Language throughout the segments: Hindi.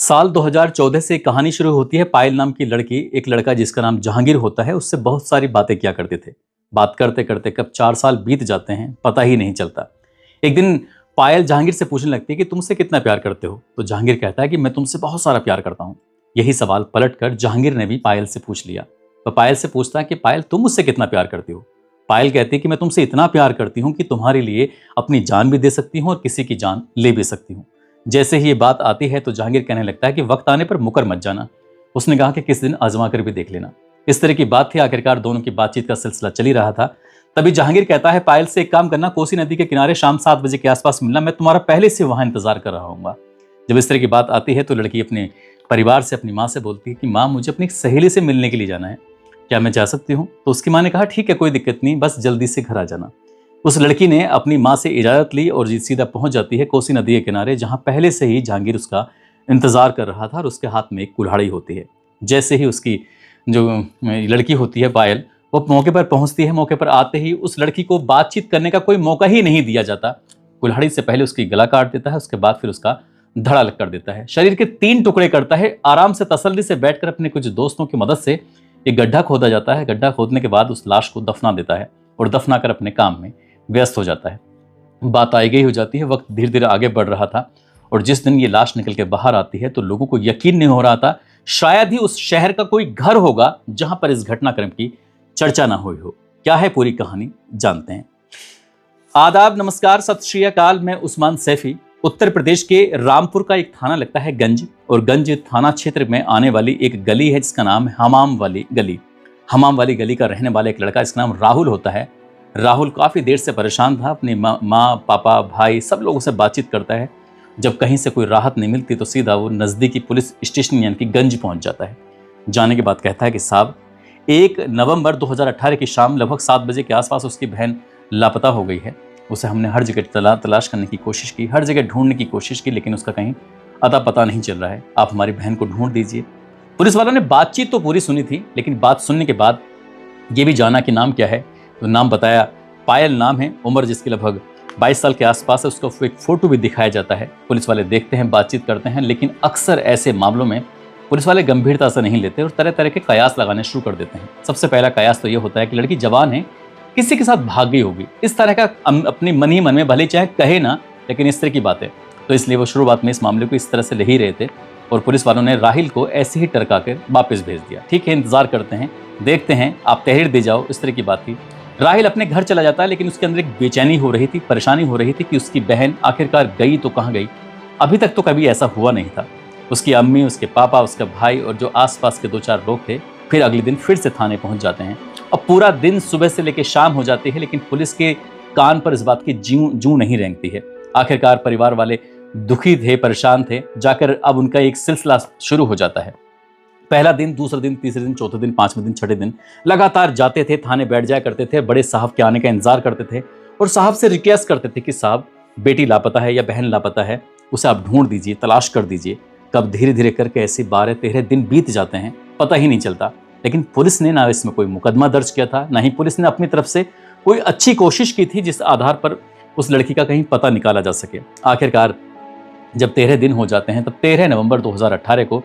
साल 2014 से कहानी शुरू होती है। पायल नाम की लड़की, एक लड़का जिसका नाम जहांगीर होता है, उससे बहुत सारी बातें किया करते थे। बात करते करते कब 4 साल बीत जाते हैं पता ही नहीं चलता। एक दिन पायल जहांगीर से पूछने लगती है कि तुमसे कितना प्यार करते हो। तो जहांगीर कहता है कि मैं तुमसे बहुत सारा प्यार करता हूँ। यही सवाल पलटकर जहांगीर ने भी पायल से पूछ लिया। तो पायल से पूछता है कि पायल तुम मुझसे कितना प्यार करती हो। पायल कहती है कि मैं तुमसे इतना प्यार करती हूँ कि तुम्हारे लिए अपनी जान भी दे सकती हूँ और किसी की जान ले भी सकती हूँ। जैसे ही ये बात आती है तो जहांगीर कहने लगता है कि वक्त आने पर मुकर मत जाना। उसने कहा कि किस दिन आजमा कर भी देख लेना। इस तरह की बात थी। आखिरकार दोनों की बातचीत का सिलसिला चल ही रहा था। तभी जहांगीर कहता है पायल से एक काम करना, कोसी नदी के किनारे शाम 7 बजे के आसपास मिलना, मैं तुम्हारा पहले से वहां इंतजार कर रहा हूँ। जब इस तरह की बात आती है तो लड़की अपने परिवार से, अपनी माँ से बोलती है कि माँ मुझे अपनी सहेली से मिलने के लिए जाना है, क्या मैं जा सकती हूँ। तो उसकी माँ ने कहा ठीक है, कोई दिक्कत नहीं, बस जल्दी से घर आ जाना। उस लड़की ने अपनी माँ से इजाज़त ली और सीधा पहुंच जाती है कोसी नदी के किनारे, जहां पहले से ही जहांगीर उसका इंतजार कर रहा था और उसके हाथ में एक कुल्हाड़ी होती है। जैसे ही उसकी जो लड़की होती है पायल, वो मौके पर पहुंचती है, मौके पर आते ही उस लड़की को बातचीत करने का कोई मौका ही नहीं दिया जाता। कुल्हाड़ी से पहले उसकी गला काट देता है, उसके बाद फिर उसका धड़ा कर देता है, शरीर के 3 टुकड़े करता है। आराम से तसल्ली से बैठकर अपने कुछ दोस्तों की मदद से एक गड्ढा खोदा जाता है। गड्ढा खोदने के बाद उस लाश को दफना देता है और दफना कर अपने काम में व्यस्त हो जाता है। बात आई गई हो जाती है। वक्त धीरे धीरे आगे बढ़ रहा था और जिस दिन ये लाश निकल के बाहर आती है तो लोगों को यकीन नहीं हो रहा था, शायद ही उस शहर का कोई घर होगा जहां पर इस घटनाक्रम की चर्चा ना हुई हो। क्या है पूरी कहानी, जानते हैं। आदाब, नमस्कार, सत श्री अकाल। मैं उस्मान सैफी। उत्तर प्रदेश के रामपुर का एक थाना लगता है गंज, और गंज थाना क्षेत्र में आने वाली एक गली है जिसका नाम है हमाम वाली गली। हमाम वाली गली का रहने वाला एक लड़का, इसका नाम राहुल होता है। राहुल काफ़ी देर से परेशान था। अपनी माँ, पापा, भाई सब लोगों से बातचीत करता है। जब कहीं से कोई राहत नहीं मिलती तो सीधा वो नज़दीकी पुलिस स्टेशन यानी कि गंज पहुंच जाता है। जाने के बाद कहता है कि साहब, 1 नवंबर 2018 की शाम लगभग 7 बजे के आसपास उसकी बहन लापता हो गई है। उसे हमने हर जगह तलाश करने की कोशिश की, हर जगह ढूंढने की कोशिश की, लेकिन उसका कहीं अता पता नहीं चल रहा है। आप हमारी बहन को ढूंढ दीजिए। पुलिस वालों ने बातचीत तो पूरी सुनी थी, लेकिन बात सुनने के बाद ये भी जाना कि नाम क्या है। तो नाम बताया, पायल नाम है, उम्र जिसकी लगभग 22 साल के आसपास है। उसका एक फोटो भी दिखाया जाता है। पुलिस वाले देखते हैं, बातचीत करते हैं, लेकिन अक्सर ऐसे मामलों में पुलिस वाले गंभीरता से नहीं लेते और तरह तरह के कयास लगाने शुरू कर देते हैं। सबसे पहला कयास तो ये होता है कि लड़की जवान है, किसी के साथ भाग गई होगी। इस तरह का अपने मन ही मन में, भले चाहे कहे ना, लेकिन इस तरह की बातें, तो इसलिए वो शुरुआत में इस मामले को इस तरह से ले ही रहे थे और पुलिस वालों ने राहिल को ऐसे ही टरका कर वापस भेज दिया। ठीक है, इंतजार करते हैं, देखते हैं, आप तहरीर दे जाओ, इस तरह की बात थी। राहिल अपने घर चला जाता है, लेकिन उसके अंदर एक बेचैनी हो रही थी, परेशानी हो रही थी कि उसकी बहन आखिरकार गई तो कहाँ गई। अभी तक तो कभी ऐसा हुआ नहीं था। उसकी अम्मी, उसके पापा, उसका भाई और जो आसपास के 2-4 लोग थे फिर अगले दिन फिर से थाने पहुंच जाते हैं। अब पूरा दिन सुबह से लेकर शाम हो जाती है, लेकिन पुलिस के कान पर इस बात की जूं नहीं रेंगती है। आखिरकार परिवार वाले दुखी थे, परेशान थे। जाकर अब उनका एक सिलसिला शुरू हो जाता है। पहला दिन, दूसरा दिन, तीसरे दिन, चौथे दिन, 5वें दिन, 6ठे दिन लगातार जाते थे, थाने बैठ जाया करते थे, बड़े साहब के आने का इंतजार करते थे और साहब से रिक्वेस्ट करते थे कि साहब, बेटी लापता है या बहन लापता है, उसे आप ढूंढ दीजिए, तलाश कर दीजिए। कब धीरे धीरे करके ऐसे 12-13 दिन बीत जाते हैं, पता ही नहीं चलता। लेकिन पुलिस ने ना इसमें कोई मुकदमा दर्ज किया था, ना ही पुलिस ने अपनी तरफ से कोई अच्छी कोशिश की थी जिस आधार पर उस लड़की का कहीं पता निकाला जा सके। आखिरकार जब 13 दिन हो जाते हैं तब 13 नवंबर 2018 को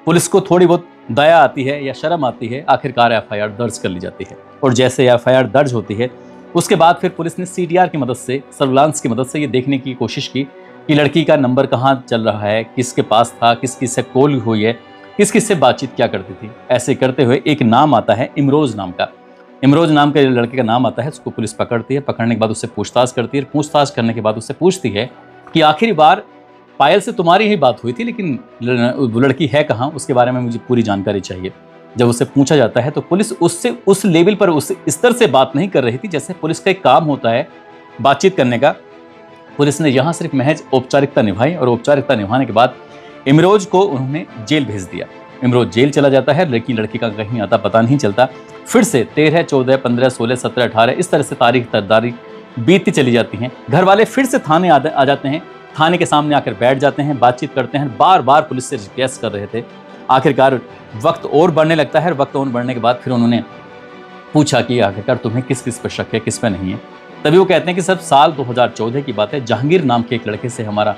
पुलिस को थोड़ी बहुत दया आती है या शर्म आती है। आखिरकार एफआईआर दर्ज कर ली जाती है और जैसे एफआईआर दर्ज होती है उसके बाद फिर पुलिस ने सीडीआर की मदद से, सर्विलांस की मदद से ये देखने की कोशिश की कि लड़की का नंबर कहाँ चल रहा है, किसके पास था, किस किस से कॉल हुई है, किस किस से बातचीत क्या करती थी। ऐसे करते हुए एक नाम आता है इमरोज नाम का। इमरोज नाम के लड़के का नाम आता है। उसको पुलिस पकड़ती है। पकड़ने के बाद उससे पूछताछ करती है। पूछताछ करने के बाद उससे पूछती है कि आखिरी बार पायल से तुम्हारी ही बात हुई थी, लेकिन वो लड़की है कहाँ, उसके बारे में मुझे पूरी जानकारी चाहिए। जब उससे पूछा जाता है तो पुलिस उससे उस लेवल पर, उस स्तर से बात नहीं कर रही थी जैसे पुलिस का एक काम होता है बातचीत करने का। पुलिस ने यहाँ सिर्फ महज औपचारिकता निभाई और औपचारिकता निभाने के बाद इमरोज को उन्होंने जेल भेज दिया। इमरोज जेल चला जाता है। लड़की का कहीं आता पता नहीं चलता। फिर से 13, 14, 15, 16, 17, 18 इस तरह से तारीख बीतती चली जाती हैं। घर वाले फिर से थाने आ जाते हैं। थाने के सामने आकर बैठ जाते हैं, बातचीत करते हैं, बार बार पुलिस से रिक्वेस्ट कर रहे थे। आखिरकार वक्त और बढ़ने लगता है। वक्त और बढ़ने के बाद फिर उन्होंने पूछा कि आखिरकार तुम्हें किस किस पर शक है, किस पर नहीं है। तभी वो कहते हैं कि सब साल 2014 की बात है। जहांगीर नाम के एक लड़के से हमारा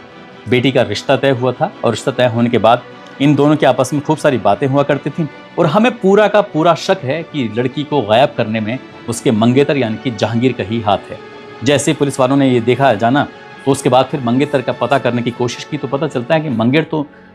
बेटी का रिश्ता तय हुआ था और रिश्ता तय होने के बाद इन दोनों के आपस में खूब सारी बातें हुआ करती थी और हमें पूरा का पूरा शक है कि लड़की को गायब करने में उसके मंगेतर यानी कि जहांगीर का ही हाथ है। जैसे पुलिस वालों ने ये देखा जाना तो उसके बाद फिर मंगेतर का पता करने की कोशिश की तो पता चलता है कि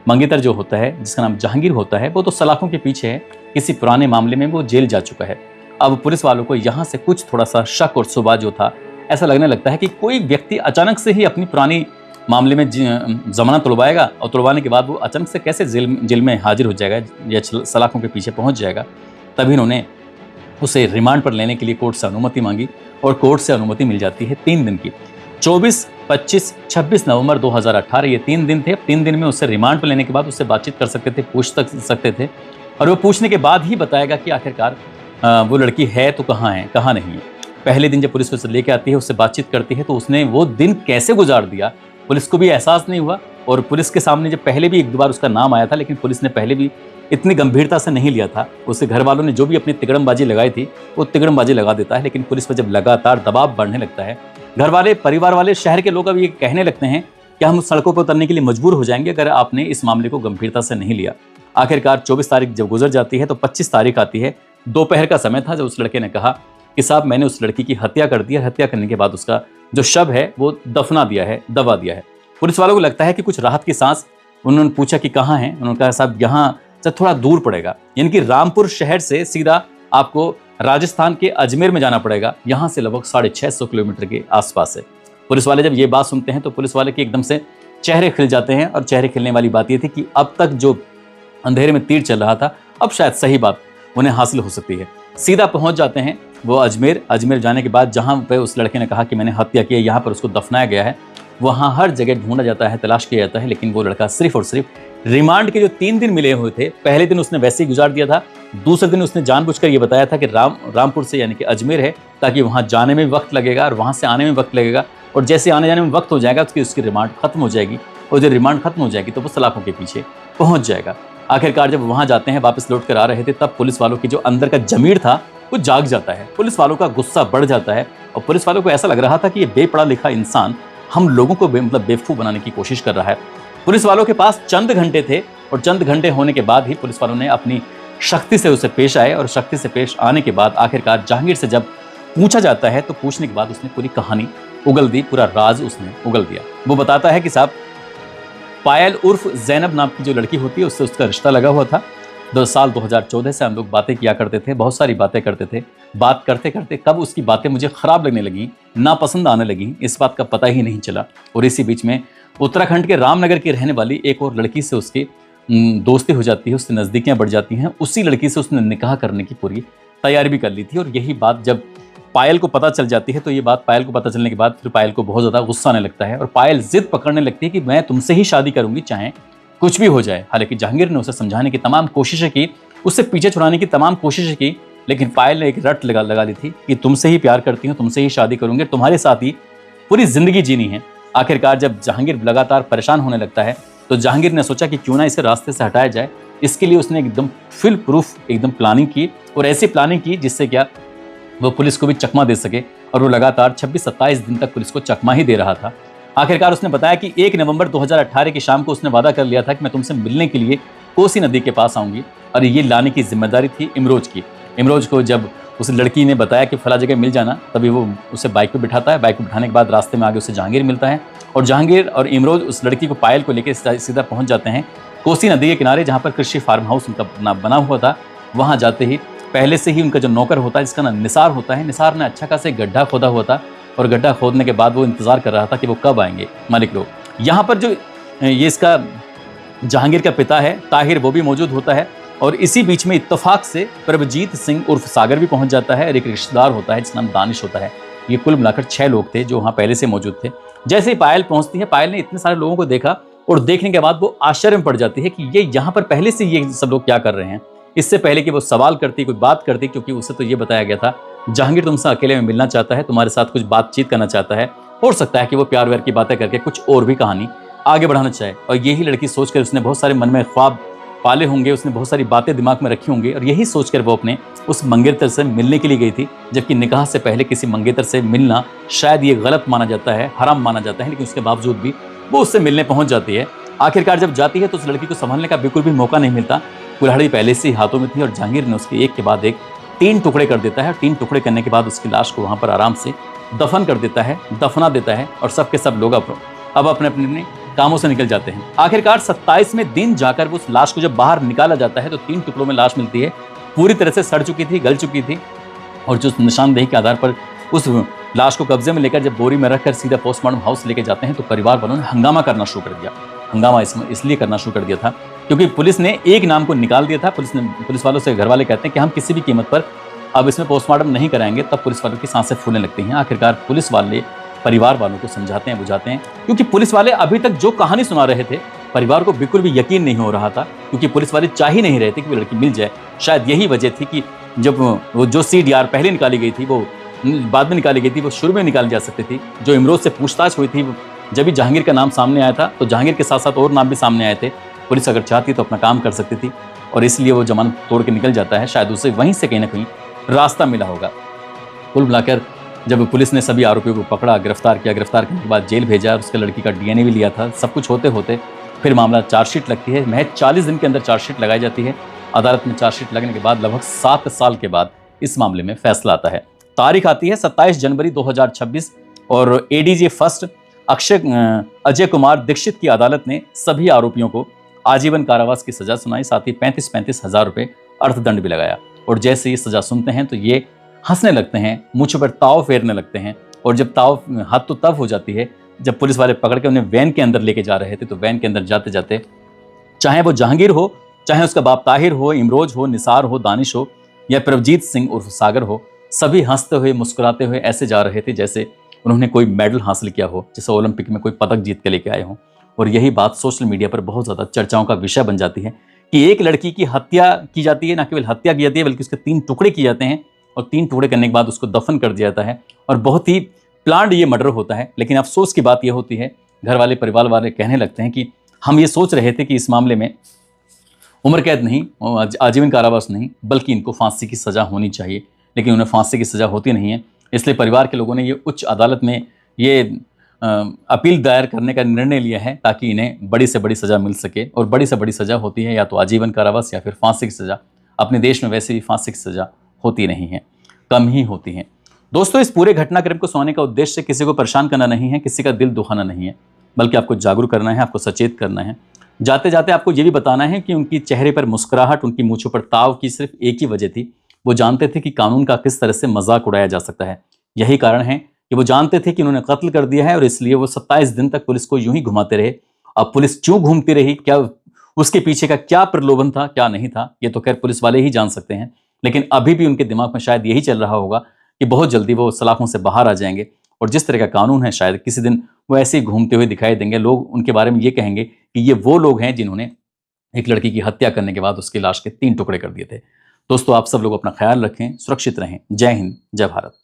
मंगेतर जो होता है, जिसका नाम जहांगीर होता है, वो तो सलाखों के पीछे है। किसी पुराने मामले में वो जेल जा चुका है। अब पुलिस वालों को यहाँ से कुछ थोड़ा सा शक और शुबा जो था, ऐसा लगने लगता है कि कोई व्यक्ति अचानक से ही अपनी पुरानी मामले में जमानत तुड़वाएगा और तुड़वाने के बाद वो अचानक से कैसे जेल में हाजिर हो जाएगा या सलाखों के पीछे पहुंच जाएगा। तभी इन्होंने उसे रिमांड पर लेने के लिए कोर्ट से अनुमति मांगी और कोर्ट से अनुमति मिल जाती है 3 दिन की। 24, 25, 26 नवंबर 2018 ये 3 दिन थे। अब 3 दिन में उससे रिमांड पर लेने के बाद उससे बातचीत कर सकते थे, पूछ सकते थे और वो पूछने के बाद ही बताएगा कि आखिरकार वो लड़की है तो कहाँ है, कहाँ नहीं है। पहले दिन जब पुलिस उसे लेके आती है, उससे बातचीत करती है, तो उसने वो दिन कैसे गुजार दिया पुलिस को भी एहसास नहीं हुआ। और पुलिस के सामने जब पहले भी 1-2 बार उसका नाम आया था, लेकिन पुलिस ने पहले भी इतनी गंभीरता से नहीं लिया था। उसके घर वालों ने जो भी अपनी तिगड़मबाजी लगाई थी वो तिगड़मबाजी लगा देता है, लेकिन पुलिस पर जब लगातार दबाव बढ़ने लगता है, घर वाले, परिवार वाले, शहर के लोग अब ये कहने लगते हैं कि हम सड़कों पर उतरने के लिए मजबूर हो जाएंगे अगर आपने इस मामले को गंभीरता से नहीं लिया। आखिरकार 24 तारीख जब गुजर जाती है तो 25 तारीख आती है। दोपहर का समय था जब उस लड़के ने कहा कि साहब मैंने उस लड़की की हत्या कर दी है, हत्या करने के बाद उसका जो शव है वो दफना दिया है, दबा दिया है। पुलिस वालों को लगता है कि कुछ राहत की सांस। उन्होंने पूछा कि कहाँ है, उन्होंने कहा साहब यहाँ से थोड़ा दूर पड़ेगा, यानी कि रामपुर शहर से सीधा आपको राजस्थान के अजमेर में जाना पड़ेगा, यहाँ से लगभग 650 किलोमीटर के आसपास है। पुलिस वाले जब ये बात सुनते हैं तो पुलिस वाले के एकदम से चेहरे खिल जाते हैं और चेहरे खिलने वाली बात ये थी कि अब तक जो अंधेरे में तीर चल रहा था अब शायद सही बात उन्हें हासिल हो सकती है। सीधा पहुंच जाते हैं वो अजमेर जाने के बाद जहां पे उस लड़के ने कहा कि मैंने हत्या की है, यहाँ पर उसको दफनाया गया है, वहां हर जगह ढूंढा जाता है, तलाश किया जाता है, लेकिन वो लड़का सिर्फ और सिर्फ रिमांड के जो 3 दिन मिले हुए थे, पहले दिन उसने वैसे ही गुजार दिया था, दूसरे दिन उसने जानबूझकर ये बताया था कि रामपुर से यानी कि अजमेर है, ताकि वहां जाने में वक्त लगेगा और वहां से आने में वक्त लगेगा, और जैसे आने जाने में वक्त हो जाएगा उसकी रिमांड खत्म हो जाएगी, और जब रिमांड खत्म हो जाएगी तो वो सलाखों के पीछे पहुंच जाएगा। आखिरकार जब वहां जाते हैं, वापस लौट कर आ रहे थे, तब पुलिस वालों की जो अंदर का जमीर था वो जाग जाता है। पुलिस वालों का गुस्सा बढ़ जाता है और पुलिस वालों को ऐसा लग रहा था कि ये बेपढ़ा लिखा इंसान हम लोगों को बेवकूफ़ बनाने की कोशिश कर रहा है। पुलिस वालों के पास चंद घंटे थे और चंद घंटे होने के बाद ही पुलिस वालों ने अपनी शक्ति से उसे पेश आए, और शक्ति से पेश आने के बाद आखिरकार जहांगीर से जब पूछा जाता है तो पूछने के बाद उसने पूरी कहानी उगल दी, पूरा राज उसने उगल दिया। वो बताता है कि साहब पायल उर्फ जैनब नाम की जो लड़की होती है उससे उसका रिश्ता लगा हुआ था। साल 2014 से हम लोग बातें किया करते थे, बहुत सारी बातें करते थे। बात करते करते कब उसकी बातें मुझे खराब लगने लगी, नापसंद आने लगी, इस बात का पता ही नहीं चला। और इसी बीच में उत्तराखंड के रामनगर की रहने वाली एक और लड़की से उसकी दोस्ती हो जाती है, उससे नज़दीकियाँ बढ़ जाती हैं। उसी लड़की से उसने निकाह करने की पूरी तैयारी भी कर ली थी। और यही बात जब पायल को पता चल जाती है तो ये बात पायल को पता चलने के बाद फिर पायल को बहुत ज़्यादा गुस्सा आने लगता है और पायल जिद पकड़ने लगती है कि मैं तुमसे ही शादी करूंगी, चाहे कुछ भी हो जाए। हालांकि जहांगीर ने उसे समझाने की तमाम कोशिशें की, उससे पीछे छुड़ाने की तमाम कोशिशें की, लेकिन पायल ने एक रट लगा दी थी कि तुमसे ही प्यार करती हूँ, तुमसे ही शादी करूंगी, तुम्हारे साथ ही पूरी जिंदगी जीनी है। आखिरकार जब जहांगीर लगातार परेशान होने लगता है तो जहांगीर ने सोचा कि क्यों ना इसे रास्ते से हटाया जाए। इसके लिए उसने एकदम फुल प्रूफ एकदम प्लानिंग की, और ऐसी प्लानिंग की जिससे क्या वो पुलिस को भी चकमा दे सके, और वो लगातार 26-27 दिन तक पुलिस को चकमा ही दे रहा था। आखिरकार उसने बताया कि 1 नवंबर 2018 की शाम को उसने वादा कर लिया था कि मैं तुमसे मिलने के लिए कोसी नदी के पास आऊंगी, और ये लाने की जिम्मेदारी थी इमरोज की। इमरोज को जब उस लड़की ने बताया कि फला जगह मिल जाना, तभी वो उसे बाइक पे बिठाता है। बाइक पे बिठाने के बाद रास्ते में आगे उसे जहांगीर मिलता है, और जहांगीर और इमरोज उस लड़की को पायल को लेकर सीधा पहुंच जाते हैं कोसी नदी के किनारे, जहाँ पर कृषि फार्म हाउस उनका बना हुआ था। वहाँ जाते ही पहले से ही उनका जो नौकर होता है, जिसका नाम निसार होता है, निसार ने अच्छा खासा गड्ढा खोदा हुआ था, और गड्ढा खोदने के बाद वो इंतजार कर रहा था कि वो कब आएंगे मालिक लोग। यहाँ पर जो ये इसका जहांगीर का पिता है ताहिर, वो भी मौजूद होता है, और इसी बीच में इत्तेफाक से प्रभजीत सिंह उर्फ सागर भी पहुंच जाता है, और एक रिश्तेदार होता है जिसका नाम दानिश होता है। ये कुल मिलाकर 6 लोग थे जो वहाँ पहले से मौजूद थे। जैसे ही पायल पहुंचती है, पायल ने इतने सारे लोगों को देखा, और देखने के बाद वो आश्चर्य में पड़ जाती है कि ये यहाँ पर पहले से ये सब लोग क्या कर रहे हैं। इससे पहले कि वो सवाल करती, कोई बात करती, क्योंकि उसे तो ये बताया गया था जहांगीर तुमसे अकेले में मिलना चाहता है, तुम्हारे साथ कुछ बातचीत करना चाहता है, हो सकता है कि वो प्यार व्यार की बातें करके कुछ और भी कहानी आगे बढ़ाना चाहे। और यही लड़की सोचकर उसने बहुत सारे मन में ख्वाब पाले होंगे, उसने बहुत सारी बातें दिमाग में रखी होंगी, और यही सोचकर वो अपने उस मंगेतर से मिलने के लिए गई थी। जबकि निकाह से पहले किसी मंगेतर से मिलना शायद ये गलत माना जाता है, हराम माना जाता है, लेकिन उसके बावजूद भी वो उससे मिलने पहुंच जाती है। आखिरकार जब जाती है तो उस लड़की को संभालने का बिल्कुल भी मौका नहीं मिलता। कुल्हाड़ी पहले से ही हाथों में थी और जहांगीर ने उसके एक के बाद एक 3 टुकड़े कर देता है। 3 टुकड़े करने के बाद उसकी लाश को वहां पर आराम से दफन कर देता है, दफना देता है और सबके सब लोग अब अपने अपने कामों से निकल जाते हैं। आखिरकार 27वें दिन जाकर उस लाश को जब बाहर निकाला जाता है तो 3 टुकड़ों में लाश मिलती है। पूरी तरह से सड़ चुकी थी, गल चुकी थी और जो निशानदेही के आधार पर उस लाश को कब्जे में लेकर जब बोरी में रखकर सीधा पोस्टमार्टम हाउस लेके जाते हैं तो परिवार वालों ने हंगामा करना शुरू कर दिया। हंगामा इसलिए करना शुरू कर दिया था क्योंकि पुलिस ने एक नाम को निकाल दिया था। पुलिस वालों से घर वाले कहते हैं कि हम किसी भी कीमत पर अब इसमें पोस्टमार्टम नहीं कराएंगे। तब पुलिस वालों की सांसें फूलने लगती हैं। आखिरकार पुलिस वाले परिवार वालों को समझाते हैं, बुझाते हैं, क्योंकि पुलिस वाले अभी तक जो कहानी सुना रहे थे परिवार को बिल्कुल भी यकीन नहीं हो रहा था, क्योंकि पुलिस वाले चाह ही नहीं रहे थे कि वो लड़की मिल जाए। शायद यही वजह थी कि जब वो जो CDR पहले निकाली गई थी वो बाद में निकाली गई थी, वो शुरू में निकाली जा सकती थी। जो इमरोज से पूछताछ हुई थी जब भी जहांगीर का नाम सामने आया था तो जहांगीर के साथ साथ और नाम भी सामने आए थे। पुलिस अगर चाहती तो अपना काम कर सकती थी और इसलिए वो जमानत तोड़ के निकल जाता है। शायद उसे वहीं से कहीं ना कहीं रास्ता मिला होगा। कुल मिलाकर जब पुलिस ने सभी आरोपियों को पकड़ा, गिरफ्तार किया, गिरफ्तार करने के बाद जेल भेजा और उसके लड़की का DNA भी लिया था, सब कुछ होते होते फिर मामला चार्जशीट लगती है। महज 40 दिन के अंदर चार्जशीट लगाई जाती है। अदालत में चार्जशीट लगने के बाद लगभग 7 साल के बाद इस मामले में फैसला आता है। तारीख आती है 27 जनवरी 2026 और ADG फर्स्ट अजय कुमार दीक्षित की अदालत ने सभी आरोपियों को आजीवन कारावास की सजा सुनाई। साथ ही 35-35 हजार रुपए अर्थदंड भी लगाया। और जैसे ये सजा सुनते हैं तो ये हंसने लगते हैं, मुँह पर ताव फेरने लगते हैं। और जब ताव हद तो तब हो जाती है जब पुलिस वाले पकड़ के उन्हें वैन के अंदर लेके जा रहे थे तो वैन के अंदर जाते जाते चाहे वो जहांगीर हो, चाहे उसका बाप ताहिर हो, इमरोज हो, निसार हो, दानिश हो या प्रभजीत सिंह उर्फ सागर हो, सभी हंसते हुए मुस्कुराते हुए ऐसे जा रहे थे जैसे उन्होंने कोई मेडल हासिल किया हो, जैसे ओलंपिक में कोई पदक जीत के लेके आए हों। और यही बात सोशल मीडिया पर बहुत ज़्यादा चर्चाओं का विषय बन जाती है कि एक लड़की की हत्या की जाती है, न केवल हत्या की जाती है बल्कि उसके 3 टुकड़े किए जाते हैं और 3 टुकड़े करने के बाद उसको दफन कर दिया जाता है और बहुत ही प्लान्ड ये मर्डर होता है। लेकिन अफसोस की बात यह होती है, घर वाले परिवार वाले कहने लगते हैं कि हम ये सोच रहे थे कि इस मामले में उम्र कैद नहीं, आजीवन कारावास नहीं, बल्कि इनको फांसी की सज़ा होनी चाहिए, लेकिन उन्हें फांसी की सज़ा होती नहीं है। इसलिए परिवार के लोगों ने ये उच्च अदालत में ये अपील दायर करने का निर्णय लिया है ताकि इन्हें बड़ी से बड़ी सज़ा मिल सके। और बड़ी से बड़ी सज़ा होती है या तो आजीवन कारावास या फिर फांसी की सज़ा। अपने देश में वैसे भी फांसी की सज़ा होती नहीं है, कम ही होती है। दोस्तों, इस पूरे घटनाक्रम को सुनाने का उद्देश्य किसी को परेशान करना नहीं है, किसी का दिल दुखाना नहीं है, बल्कि आपको जागरूक करना है, आपको सचेत करना है। जाते जाते आपको ये भी बताना है कि उनकी चेहरे पर मुस्कुराहट, उनकी मूंछों पर ताव की सिर्फ एक ही वजह थी, वो जानते थे कि कानून का किस तरह से मजाक उड़ाया जा सकता है। यही कारण है कि वो जानते थे कि उन्होंने कत्ल कर दिया है और इसलिए वो 27 दिन तक पुलिस को यूं ही घुमाते रहे। अब पुलिस क्यों घूमती रही, क्या उसके पीछे का क्या प्रलोभन था, क्या नहीं था, ये तो खैर पुलिस वाले ही जान सकते हैं। लेकिन अभी भी उनके दिमाग में शायद यही चल रहा होगा कि बहुत जल्दी वो सलाखों से बाहर आ जाएंगे और जिस तरह का कानून है शायद किसी दिन वो ऐसे ही घूमते हुए दिखाई देंगे। लोग उनके बारे में ये कहेंगे कि ये वो लोग हैं जिन्होंने एक लड़की की हत्या करने के बाद उसकी लाश के 3 टुकड़े कर दिए थे। दोस्तों, आप सब लोग अपना ख्याल रखें, सुरक्षित रहें। जय हिंद, जय भारत।